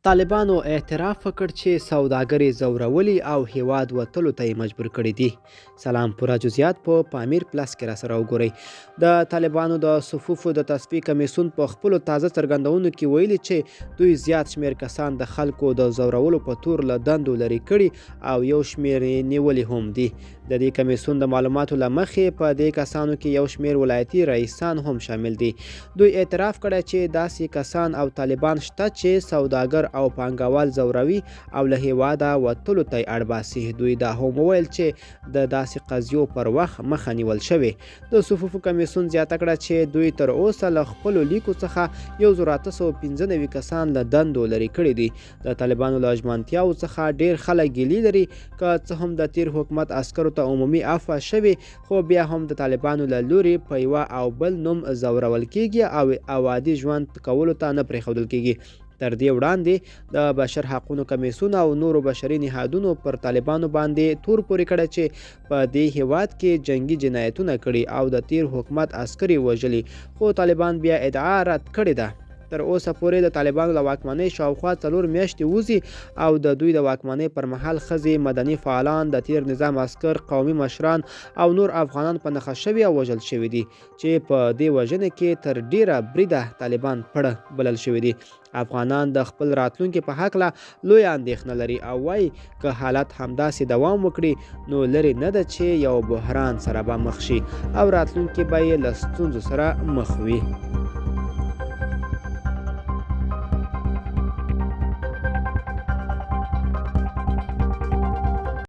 طالبانو اعتراف وکړ چې سوداګري ځورولي او هیواد وتلو ته یې مجبور کړي دي. سلام پوره جزئیات په پامیر پلس کې راسره وګورئ. د طالبانو د صفوفو د تصفیې کمیسیون په خپلو تازه څرګندونو کې ویلي چې دوی زیات شمیر کسان د خلکو د ځورولو په تور له دندو لرې کړي او یو شمیر یې نیولي هم دي. د دې کمیسیون د معلوماتو له مخې په دې کسانو کې یو شمیر ولایتي رئیسان هم شامل دي. دوی اعتراف کړی چې داسې کسان او طالبان شته چې سوداګر او پانګوال ځوروي او له هیواده وتلو ته اړ باسي. دوی دا هم وویل چې د داسې قضیو پر وخت مخه نیول شوې. د صفوفو کمیسیون زیاته کړه چې دوی تر اوسه له خپلو لیکو څخه 1895 کسان له دندو لرې کړي دي. د طالبانو له ژمنتیاو څخه ډیر خلک ګیلي لري که څه هم د تیر حکومت عسکرو ته عمومي عفوه شوې، خو بیا هم د طالبانو له لوري په یوه او بل نوم ځورول کیږي او عادي ژوند کولو ته نه پرېښودل کیږي. تر دې وړاندې د بشر حقونو کمیسیون او نورو بشري نهادونو پر طالبانو باندې تور پورې کړی چې په دې هیواد کې جنگي جنایتونه کړي او د تیر حکومت عسکري وژلي، خو طالبان بیا ادعا رد کړې ده. تر اوسه پورې د طالبانو له واکمنۍ شاوخوا 4 میاشتې وځي او د دوی د واکمنۍ پر مهال ښځې، مدني فعالان، د تیر نظام عسکر، قومي مشران او نور افغانان په نښه شوي او وژل شوي دي چې په دې وژنې کې تر ډیره بریده طالبان پړه بلل شوي دي. افغانان د خپل راتلونکي په هکله لویه اندېښنه لري او وایي که حالت همداسې دوام وکړي نو لرې نه ده چې یو بحران سره به مخ شي او راتلونکي به یې له ستونزو سره مخ وي.